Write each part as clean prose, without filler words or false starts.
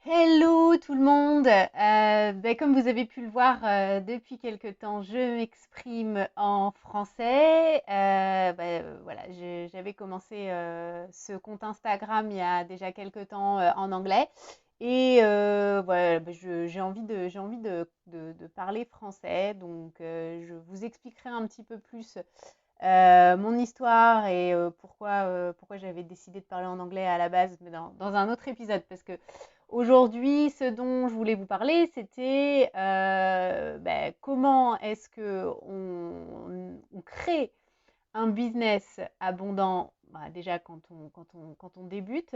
Hello tout le monde. Comme vous avez pu le voir depuis quelque temps, je m'exprime en français. Voilà, j'avais commencé ce compte Instagram il y a déjà quelque temps en anglais et voilà, j'ai envie de parler français. Donc je vous expliquerai un petit peu plus mon histoire et pourquoi j'avais décidé de parler en anglais à la base, mais dans un autre épisode. Parce que aujourd'hui, ce dont je voulais vous parler, c'était comment est-ce que on crée un business abondant, déjà quand on débute.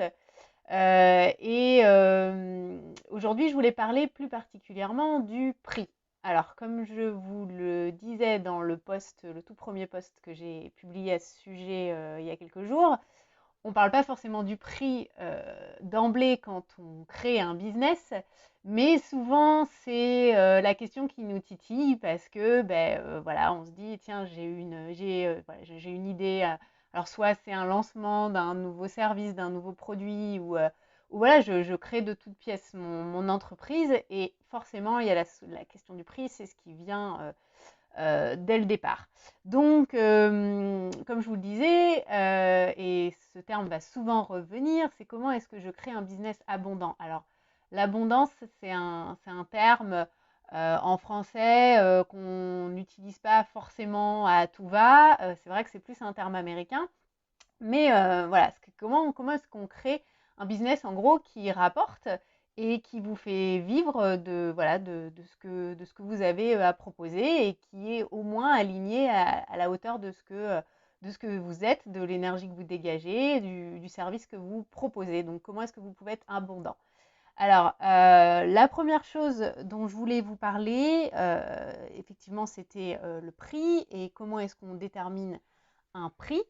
Aujourd'hui, je voulais parler plus particulièrement du prix. Alors, comme je vous le disais dans le tout premier post que j'ai publié à ce sujet il y a quelques jours, on ne parle pas forcément du prix d'emblée quand on crée un business, mais souvent c'est la question qui nous titille parce que voilà, on se dit tiens, j'ai une idée. Alors soit c'est un lancement d'un nouveau service, d'un nouveau produit, ou voilà, je crée de toutes pièces mon entreprise, et forcément il y a la question du prix, c'est ce qui vient dès le départ. Donc, comme je vous le disais, et ce terme va souvent revenir, c'est comment est-ce que je crée un business abondant. Alors, l'abondance, c'est un terme en français qu'on n'utilise pas forcément à tout va. C'est vrai que c'est plus un terme américain. Mais voilà, comment est-ce qu'on crée un business en gros qui rapporte et qui vous fait vivre voilà, de ce que vous avez à proposer, et qui est au moins aligné à la hauteur de ce que vous êtes, de l'énergie que vous dégagez, du service que vous proposez. Donc comment est-ce que vous pouvez être abondant? Alors, la première chose dont je voulais vous parler, effectivement, c'était le prix et comment est-ce qu'on détermine un prix.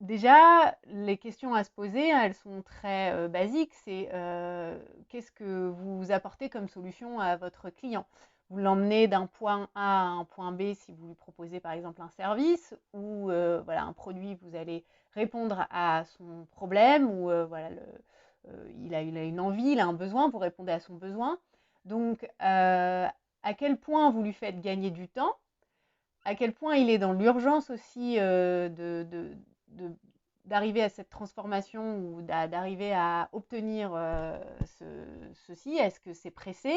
Déjà, les questions à se poser, elles sont très basiques. C'est qu'est-ce que vous apportez comme solution à votre client? Vous l'emmenez d'un point A à un point B si vous lui proposez par exemple un service, ou voilà, un produit, vous allez répondre à son problème, ou voilà, il a une envie, il a un besoin, vous répondez à son besoin. Donc, à quel point vous lui faites gagner du temps, à quel point il est dans l'urgence aussi de- d'arriver à cette transformation, ou d'arriver à obtenir ceci. Est-ce que c'est pressé?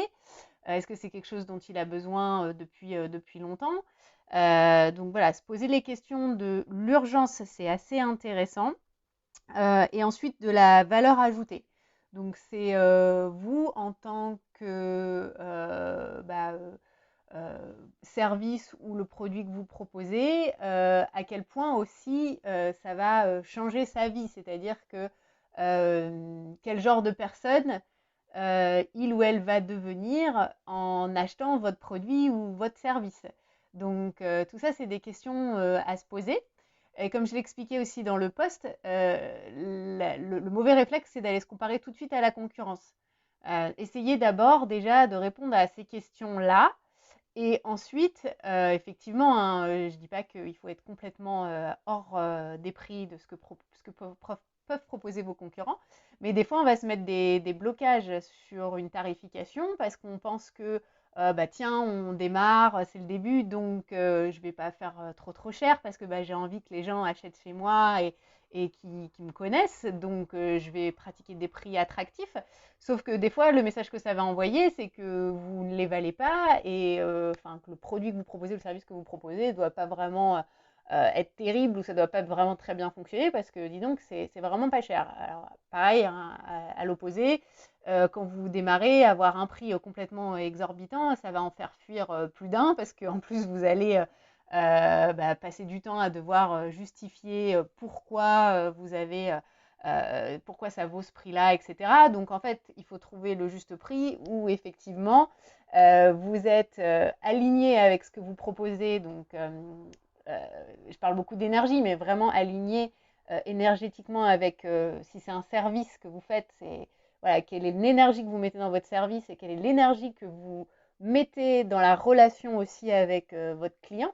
Est-ce que c'est quelque chose dont il a besoin depuis longtemps? Donc voilà, se poser les questions de l'urgence, c'est assez intéressant. Et ensuite de la valeur ajoutée. Donc c'est vous en tant que service, ou le produit que vous proposez, à quel point aussi ça va changer sa vie. C'est-à-dire que quel genre de personne il ou elle va devenir en achetant votre produit ou votre service. Donc tout ça, c'est des questions à se poser. Et comme je l'expliquais aussi dans le post, le mauvais réflexe, c'est d'aller se comparer tout de suite à la concurrence. Essayez d'abord déjà de répondre à ces questions-là, et ensuite, effectivement, hein, je ne dis pas qu'il faut être complètement hors des prix de ce que peuvent proposer vos concurrents, mais des fois, on va se mettre des blocages sur une tarification parce qu'on pense que, tiens, on démarre, c'est le début, donc je ne vais pas faire trop cher parce que j'ai envie que les gens achètent chez moi et qui me connaissent, donc je vais pratiquer des prix attractifs. Sauf que des fois, le message que ça va envoyer, c'est que vous ne les valez pas, et que le produit que vous proposez, le service que vous proposez, ne doit pas vraiment être terrible, ou ça ne doit pas vraiment très bien fonctionner, parce que dis donc, c'est vraiment pas cher. Alors, pareil, hein, à l'opposé, quand vous démarrez, avoir un prix complètement exorbitant, ça va en faire fuir plus d'un, parce qu'en plus, vous allez passer du temps à devoir justifier pourquoi ça vaut ce prix-là, etc. Donc en fait, il faut trouver le juste prix où effectivement vous êtes aligné avec ce que vous proposez. Donc euh, je parle beaucoup d'énergie, mais vraiment aligné énergétiquement avec, si c'est un service que vous faites, c'est voilà, quelle est l'énergie que vous mettez dans votre service, et quelle est l'énergie que vous mettez dans la relation aussi avec votre client,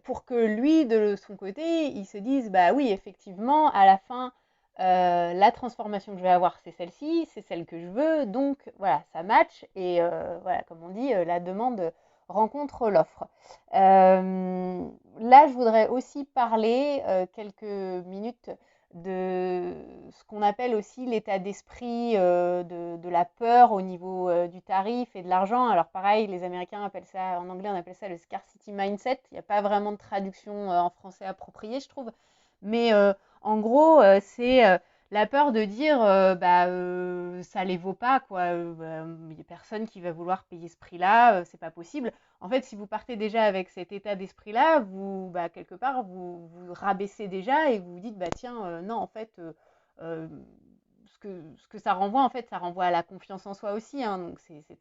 pour que lui, de son côté, il se dise, bah oui, effectivement, à la fin, la transformation que je vais avoir, c'est celle-ci, c'est celle que je veux, donc voilà, ça match et voilà, comme on dit, la demande rencontre l'offre. Là, je voudrais aussi parler quelques minutes de ce qu'on appelle aussi l'état d'esprit de la peur au niveau du tarif et de l'argent. Alors pareil, les Américains appellent ça, en anglais on appelle ça le scarcity mindset. Il n'y a pas vraiment de traduction en français appropriée, je trouve. Mais en gros, c'est la peur de dire ça les vaut pas, quoi. Il n'y a personne qui va vouloir payer ce prix-là, c'est pas possible. En fait, si vous partez déjà avec cet état d'esprit-là, vous, quelque part, vous rabaissez déjà et vous vous dites, bah tiens, non, en fait, euh, ce que ça renvoie, en fait, ça renvoie à la confiance en soi aussi, hein, donc c'est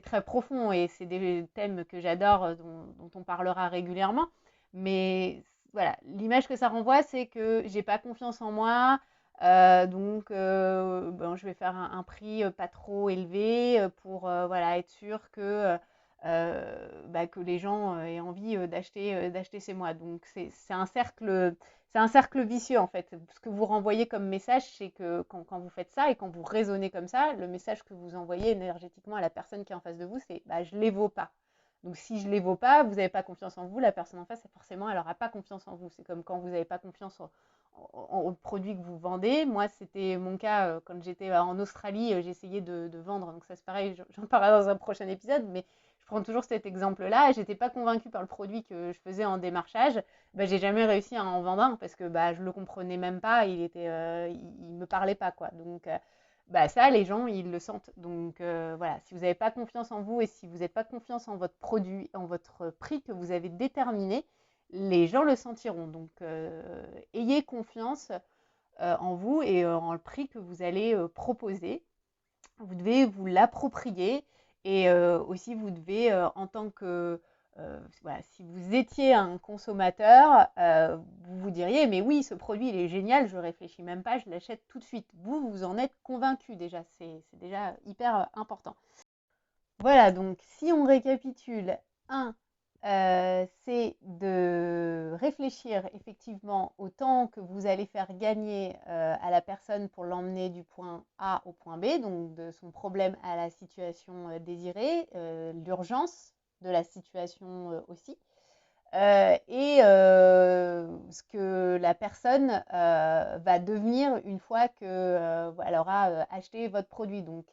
très profond et c'est des thèmes que j'adore, dont on parlera régulièrement. Mais voilà, l'image que ça renvoie, c'est que j'ai pas confiance en moi, donc je vais faire un prix pas trop élevé pour voilà, être sûr que les gens aient envie d'acheter chez moi. Donc c'est un cercle vicieux en fait. Ce que vous renvoyez comme message, c'est que quand vous faites ça et quand vous raisonnez comme ça, le message que vous envoyez énergétiquement à la personne qui est en face de vous, c'est je les vaux pas. Donc si je les vaux pas, vous n'avez pas confiance en vous, la personne en face, forcément, elle n'aura pas confiance en vous. C'est comme quand vous n'avez pas confiance au produit que vous vendez. Moi, c'était mon cas quand j'étais en Australie, j'essayais de vendre. Donc ça, c'est pareil, j'en parlerai dans un prochain épisode, mais je prends toujours cet exemple-là. J'étais pas convaincue par le produit que je faisais en démarchage. J'ai jamais réussi à en vendre un parce que je le comprenais même pas. Il me parlait pas, quoi. Donc ça, les gens, ils le sentent. Donc voilà, si vous n'avez pas confiance en vous et si vous n'avez pas confiance en votre produit, en votre prix que vous avez déterminé, les gens le sentiront. Donc ayez confiance en vous et en le prix que vous allez proposer. Vous devez vous l'approprier et aussi vous devez, en tant que voilà, si vous étiez un consommateur, vous vous diriez mais oui, ce produit il est génial, je réfléchis même pas, je l'achète tout de suite. Vous, vous en êtes convaincu déjà, c'est déjà hyper important. Voilà, donc si on récapitule, un, c'est de réfléchir effectivement au temps que vous allez faire gagner à la personne pour l'emmener du point A au point B, donc de son problème à la situation désirée, l'urgence de la situation aussi, et ce que la personne va devenir une fois qu'elle aura acheté votre produit. Donc,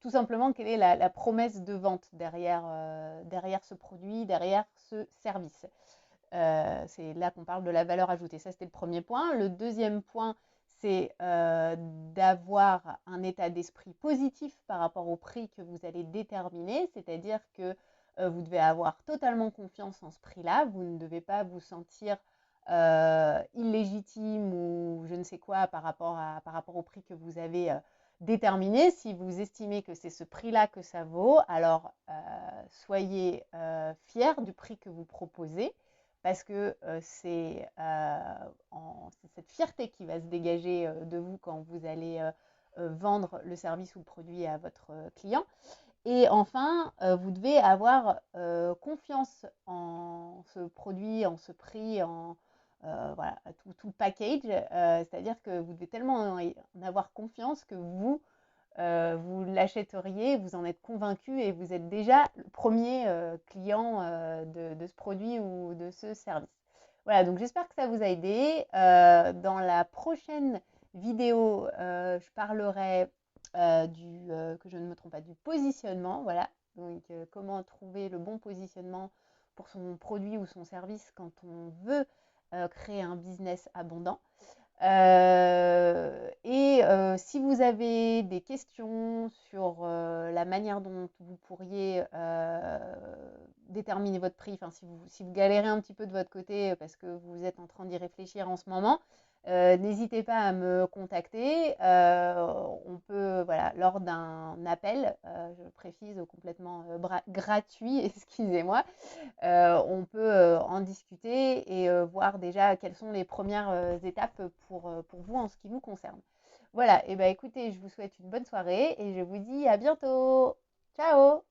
tout simplement, quelle est la promesse de vente derrière ce produit, derrière ce service. C'est là qu'on parle de la valeur ajoutée. Ça, c'était le premier point. Le deuxième point, c'est d'avoir un état d'esprit positif par rapport au prix que vous allez déterminer, c'est-à-dire que vous devez avoir totalement confiance en ce prix-là. Vous ne devez pas vous sentir illégitime ou je ne sais quoi par rapport au prix que vous avez déterminé. Si vous estimez que c'est ce prix-là que ça vaut, alors soyez fiers du prix que vous proposez parce que c'est cette fierté qui va se dégager de vous quand vous allez vendre le service ou le produit à votre client. Et enfin, vous devez avoir confiance en ce produit, en ce prix, voilà, tout le package. C'est-à-dire que vous devez tellement en avoir confiance que vous l'achèteriez, vous en êtes convaincu et vous êtes déjà le premier client de ce produit ou de ce service. Voilà, donc j'espère que ça vous a aidé. Dans la prochaine vidéo, je parlerai que je ne me trompe pas, du positionnement. Voilà, donc comment trouver le bon positionnement pour son produit ou son service quand on veut créer un business abondant. Si vous avez des questions sur la manière dont vous pourriez déterminer votre prix, si vous galérez un petit peu de votre côté parce que vous êtes en train d'y réfléchir en ce moment, n'hésitez pas à me contacter. On peut, voilà, lors d'un appel, je précise complètement gratuit, excusez-moi, on peut en discuter et voir déjà quelles sont les premières étapes pour vous en ce qui vous concerne. Voilà, et écoutez, je vous souhaite une bonne soirée et je vous dis à bientôt. Ciao!